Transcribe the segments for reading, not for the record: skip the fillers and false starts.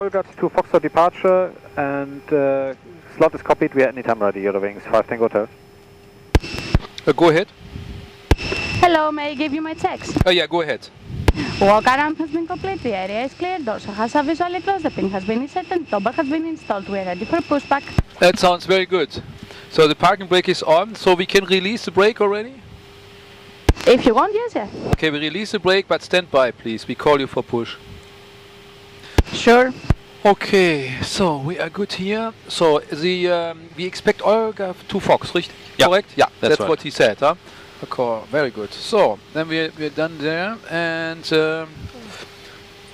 Regards to Foxtrot departure and slot is copied. We are anytime ready. Eurowings Five Tango Hotel. Go ahead. Hello, may I give you my checks? Oh yeah, go ahead. Walk around has been complete, the area is clear, dorsal has a visually closed, the pin has been inserted, and topper has been installed. We are ready for pushback. That sounds very good. So the parking brake is on, so we can release the brake already? If you want, yes, yeah. Okay, we release the brake, but stand by, please. We call you for push. Sure. Okay, so we are good here. So the we expect Olga to Fox, richtig? Yeah. Correct? Yeah, that's right. What he said, huh? Okay, very good. So then we're done there, and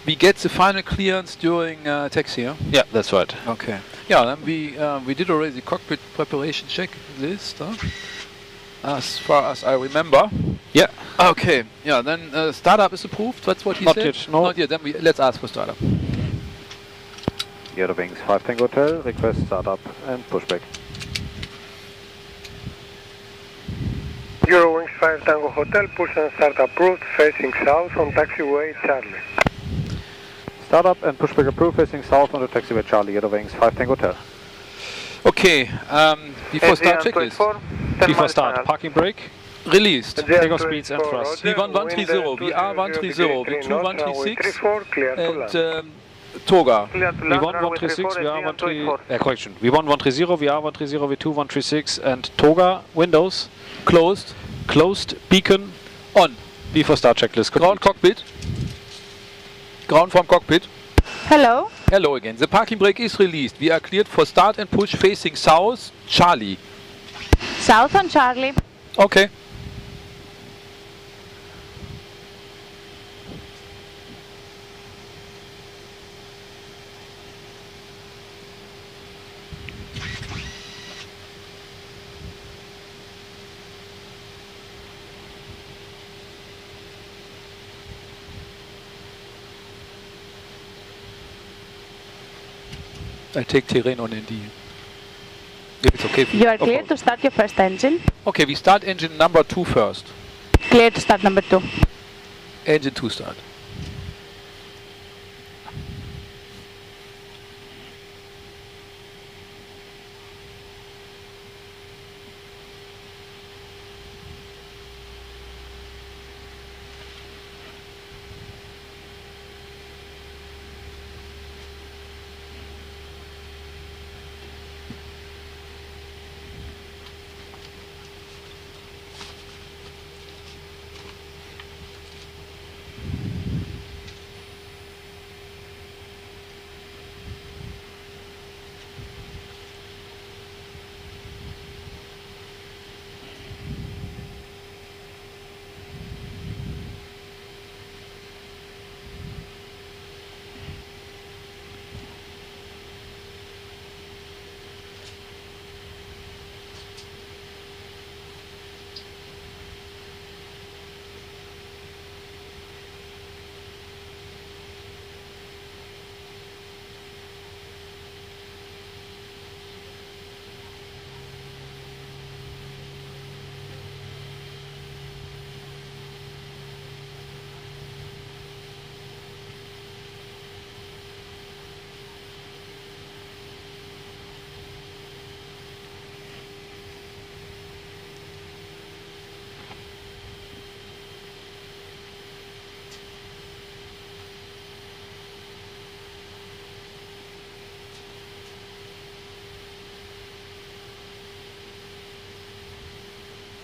we get the final clearance during taxi, huh? Yeah, that's right. Okay. Yeah, then we did already the cockpit preparation checklist, huh? As far as I remember. Yeah. Okay. Yeah. Then startup is approved. That's what he said. Not yet. No. Not yet. Then let's ask for startup. Eurowings Five Tango Hotel, request startup and pushback. Eurowings Five Tango Hotel, push and start approved, facing south on taxiway Charlie. Startup and pushback approved, facing south on the taxiway Charlie. Eurowings Five Tango Hotel. Okay. Before start checklist. Before start, parking brake. Released. Takeoff speeds and thrust. V1130, VR130, V2136, and Toga. V1136, VR130, correction. V1130, VR130, V2136, and Toga. Windows. Closed. Closed. Beacon. On. Before start checklist. Ground cockpit. Ground from cockpit. Hello. Hello again. The parking brake is released. We are cleared for start and push facing south, Charlie. South on Charlie. Okay. I take terrain on ND. If it's okay for You are clear to start your first engine. Okay, we start engine number 2 first. Clear to start number 2. Engine 2 start.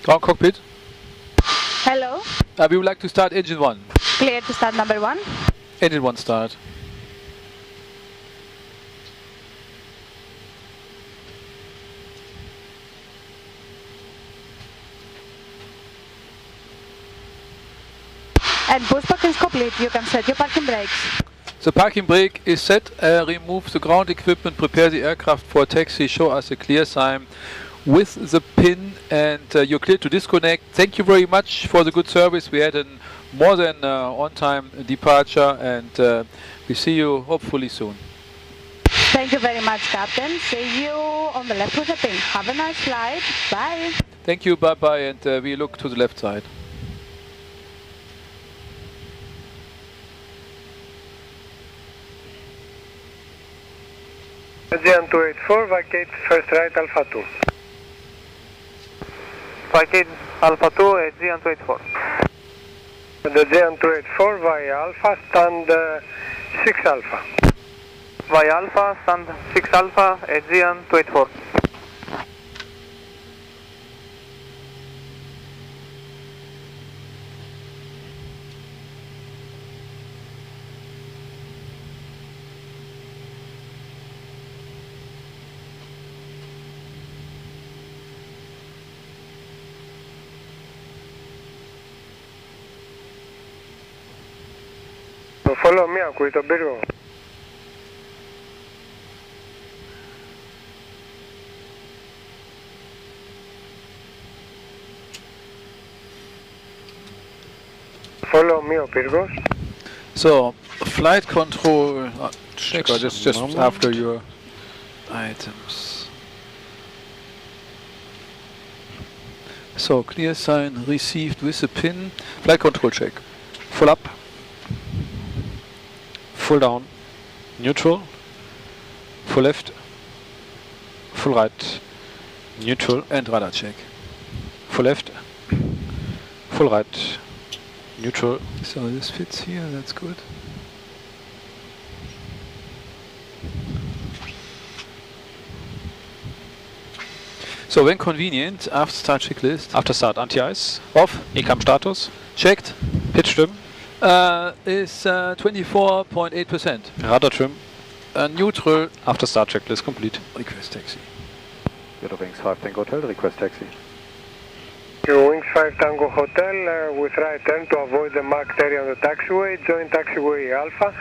Ground cockpit. Hello. We would like to start engine 1. Clear to start number 1. Engine 1 start. And pushback is complete. You can set your parking brakes. The parking brake is set. Remove the ground equipment. Prepare the aircraft for taxi. Show us a clear sign with the pin, and you're clear to disconnect. Thank you very much for the good service. We had a more than on-time departure, and we see you hopefully soon. Thank you very much, Captain. See you on the left with the pin. Have a nice flight. Bye. Thank you, bye-bye, and we look to the left side. Aegean 284, vacate first right Alpha 2. Vacate Alpha 2, Aegean 284. Aegean 284, via Alpha, stand 6 Alpha. Via Alpha, stand 6 Alpha, Aegean 284. Follow me, ακούει τον πύργο. Follow me, ο πύργος. So, flight control, check or just after your items. So, clear sign received with the pin. Flight control check. Full up. Full down. Neutral. Full left. Full right. Neutral. And radar check. Full left. Full right. Neutral. So this fits here, that's good. So when convenient, after start checklist. After start, anti-ice. Off. ECAM status. Checked. Pitch trim. Is 24.8%. Radar trim. Neutral. After start checklist complete. Request taxi. Eurowings 5 Tango Hotel, request taxi. Eurowings 5 Tango Hotel with right turn to avoid the marked area on the taxiway. Join taxiway Alpha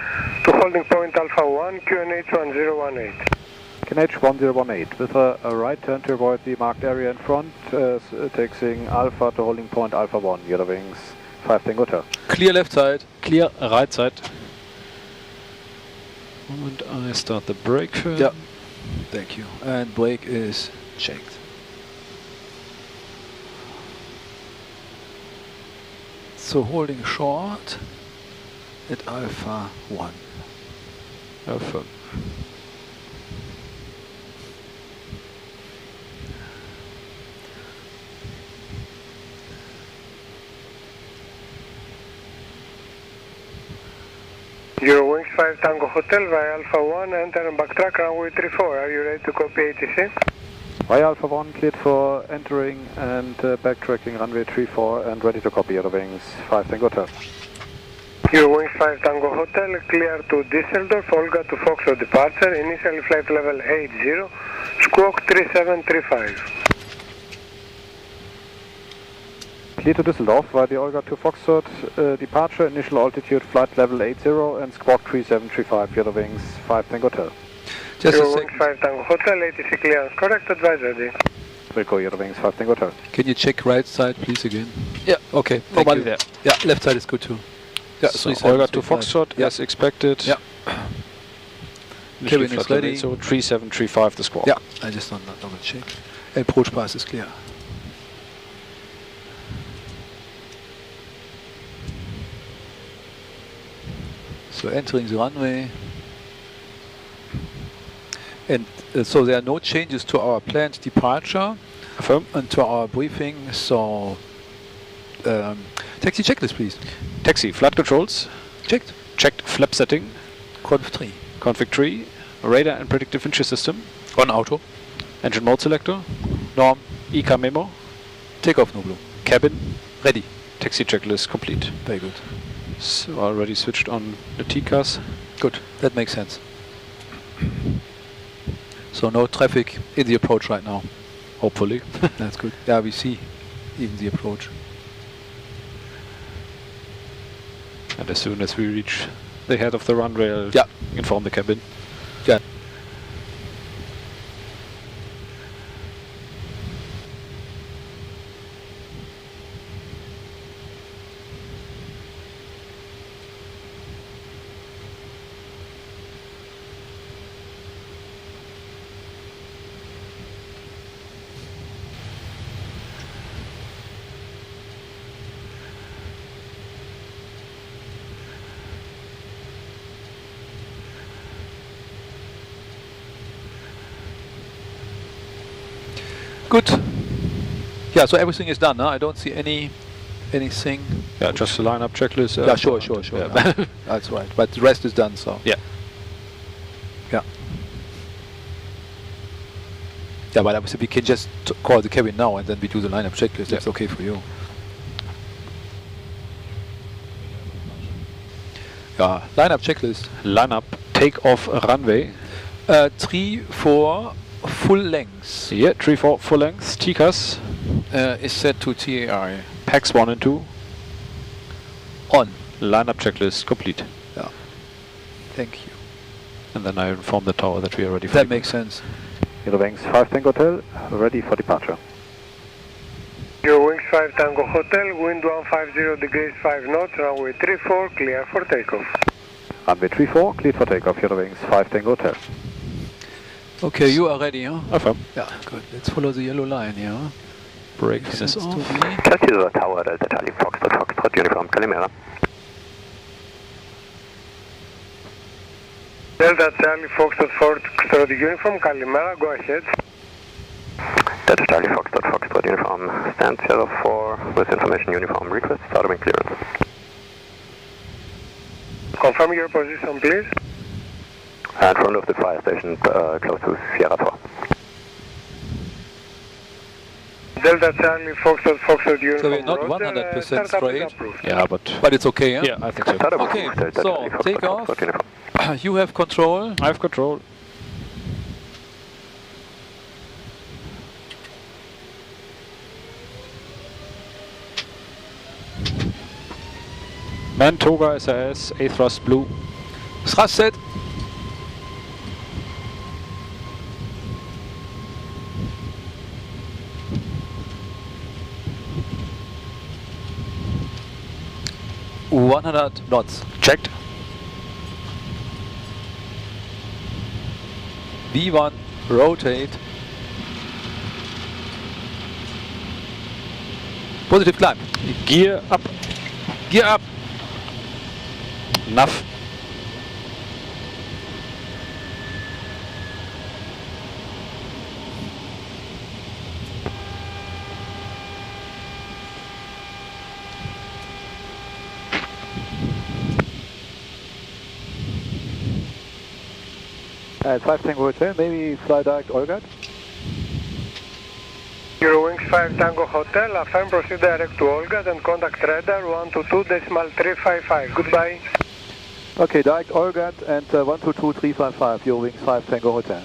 to holding point Alpha 1, QNH 1018. QNH 1018 with a right turn to avoid the marked area in front, taxiing Alpha to holding point Alpha 1, Eurowings 5 Tango Hotel. Clear left side. Clear right side. And I start the brake firm. Yeah. Thank you. And brake is checked. So holding short at Alpha 1. Alpha. Eurowings 5 Tango Hotel via Alpha 1, enter and backtrack runway 34. Are you ready to copy ATC? Via Alpha 1 cleared for entering and backtracking runway 34 and ready to copy Eurowings 5 Tango Hotel. Eurowings 5 Tango Hotel, clear to Dusseldorf, Olga to Foxtrot departure, initial flight level 80, squawk 3735. Clear to Dusseldorf via the Olga to Foxtrot departure, initial altitude flight level 80 and squawk 3735, Eurowings 5 Tango Hotel. Just a Eurowings second. 5 Tango Hotel, ATC clearance correct, advisor D. Wilco, Eurowings 5 Tango Hotel. Can you check right side, please, again? Yeah. Okay. Thank Nobody you. there. Yeah, left side is good too. Yeah, So Olga to Foxtrot as expected. Yeah. Cabin is ready. So 3735 the squawk. Yeah, I just want to double check. Approach pass is clear. So entering the runway. And so there are no changes to our planned departure Affirm. and to our briefing. So taxi checklist, please. Taxi, flight controls. Checked. Checked flap setting. Conf 3. Config tree. Radar and predictive winches system. On auto. Engine mode selector. Norm. ECA memo. Takeoff no blue. Cabin. Ready. Taxi checklist complete. Very good. So already switched on the TCAS. Good. That makes sense. So no traffic in the approach right now. Hopefully. That's good. Yeah, we see even the approach. And as soon as we reach the head of the runway, I'll Yeah. inform the cabin. Yeah. Good. Yeah, so everything is done, huh? I don't see anything. Yeah, just the lineup checklist. Yeah, sure. Yeah. Yeah. That's right. But the rest is done, so. Yeah. Yeah. Yeah, but obviously we can just call the cabin now and then we do the lineup checklist. That's okay for you. Yeah, lineup checklist. Lineup, takeoff runway. 3-4 full length. Yeah, 3-4 full length. TCAS. Is set to TAI. Packs 1 and 2. On. Lineup checklist complete. Yeah. Thank you. And then I inform the tower that we are ready for that makes sense. Eurowings Five Tango Hotel, ready for departure. Eurowings Five Tango Hotel, wind 150 degrees 5 knots, runway 34, clear for takeoff. Runway 34, cleared for takeoff, Eurowings Five Tango Hotel. Okay, you are ready, huh? Affirm. Yeah, good. Let's follow the yellow line here. Huh? Break This this off. Kerkyra Tower, Delta Charlie Foxtrot, uniform Kalimera. Delta Charlie Foxtrot, uniform Kalimera, go ahead. Delta Charlie Foxtrot, uniform, stand 04 with information uniform request, following clearance. Confirm your position, please. In front of the fire station, close to Sierra 4. Delta Charlie Foxtrot, uniform. So we're not Roger, 100% startup is straight. approved. Yeah, But it's okay, huh? yeah, I think so. Okay, so take off. You have control. I have control. Mantoga SAS, A thrust blue. Thrust set. $100 knots. Checked. V1, rotate. Positive climb. Gear up. Gear up. Enough. At 5 Tango Hotel, maybe fly direct Olgat. Eurowings 5 Tango Hotel, affirm proceed direct to Olga and contact radar 122.355. Goodbye. Okay, direct Olgat and 122.355, Eurowings 5 Tango Hotel.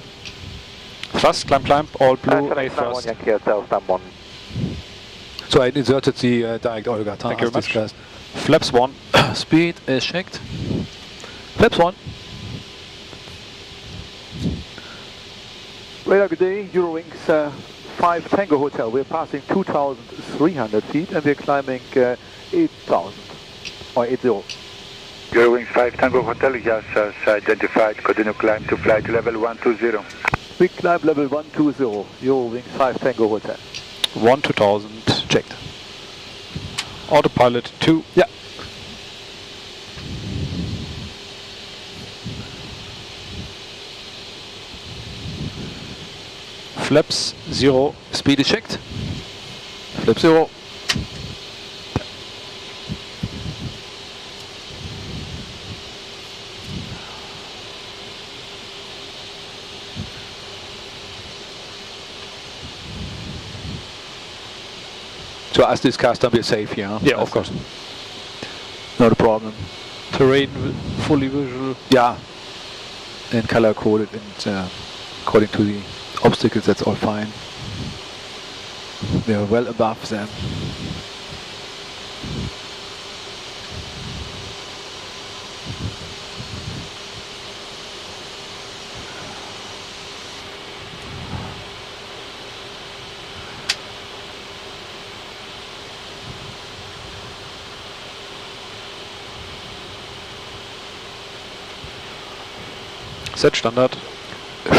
Thrust, climb, all blue, A thrust. So I inserted the direct Olga. Thank you very much. Flaps 1. Speed is checked. Flaps 1. Radar, good day, Eurowings 5 Tango Hotel. We're passing 2,300 feet and we're climbing 8,000 or 80. Eurowings 5 Tango Hotel, yes, as identified, continue climb to flight level 120. We climb level 120, Eurowings 5 Tango Hotel. 1-2000, checked. Autopilot 2. Yeah. Flaps 0. Speed is checked. Flap 0. So as discussed, we're safe here. Huh? Yeah, of course. Not a problem. Terrain fully visual. Yeah. And color coded and according to the obstacles, that's all fine. We are well above them. Set Standard.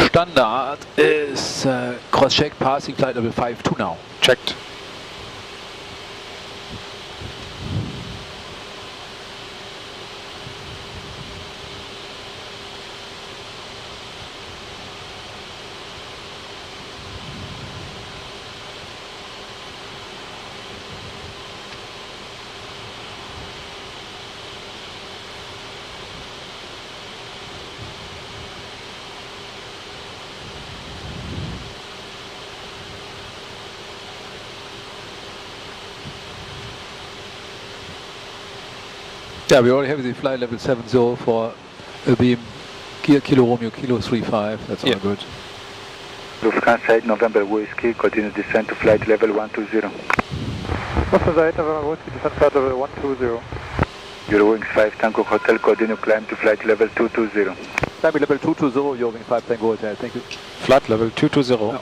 Standard is cross-check passing flight level 5-2 now. Checked. Yeah, we already have the flight level 70 for a beam Kilo Romeo Kilo 35. That's all good. Lufthansa 8 November Whiskey, continue descent to flight level 120. Lufthansa 8 November Whiskey, descent flight level 120. Eurowings 5 Tango Hotel, continue climb to flight level 220. Climb level 220, Eurowings 5 Tango Hotel, thank you. Flight level 220. No.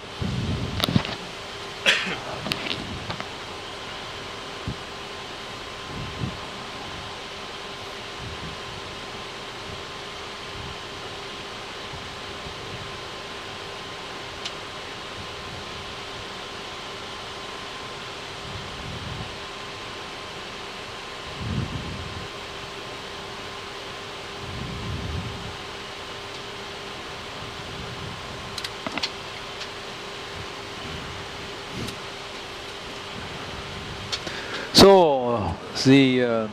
So the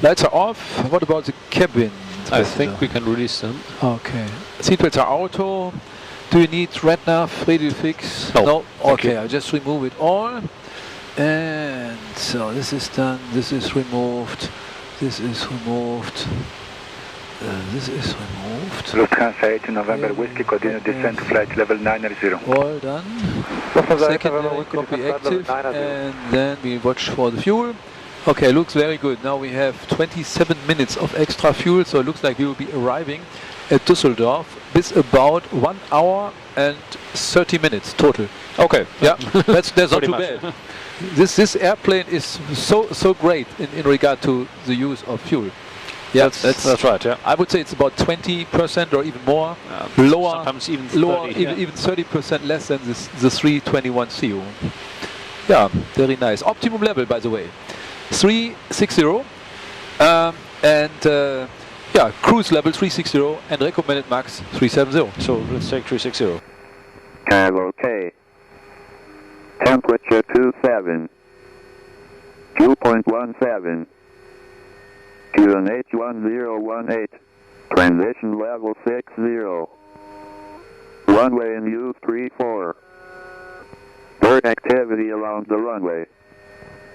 lights are off. What about the cabin? I think we can release them. Okay. Seatbelts are auto. Do you need red nav, radio fix? No. Okay, I'll just remove it all. And so this is done. This is removed. This is removed. This is removed. Lufthansa 8 November Whiskey, continue descent to flight level 90. All done. Secondary copy active, and then we watch for the fuel. Okay, looks very good. Now we have 27 minutes of extra fuel, so it looks like we will be arriving at Dusseldorf with about 1 hour and 30 minutes total. Okay. Yeah, that's not Pretty too much. bad. This airplane is so great in regard to the use of fuel. Yeah, that's right. Yeah. I would say it's about 20% or even more. Lower, sometimes even 30, even 30% less than the 321 CO. Yeah, very nice. Optimum level, by the way, 360, and yeah, cruise level 360 and recommended max 370. So let's take 360. Okay. Temperature 27. 2.17. QNH 1018. Transition level 60. Runway in use 34. Bird activity along the runway.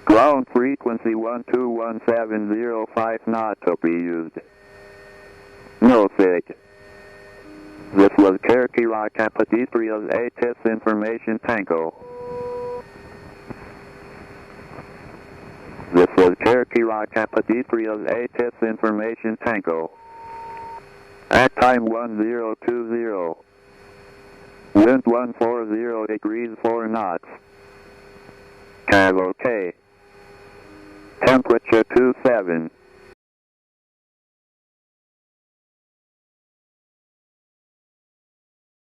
Ground frequency 121705 knot to be used. No sig. This was Kerkyra Kapodistrias ATIS Information Tango. This was Kerkyra Kapodistrias ATIS Information Tango. At time 1020. Wind 140 degrees 4 knots. Okay. Temperature 27.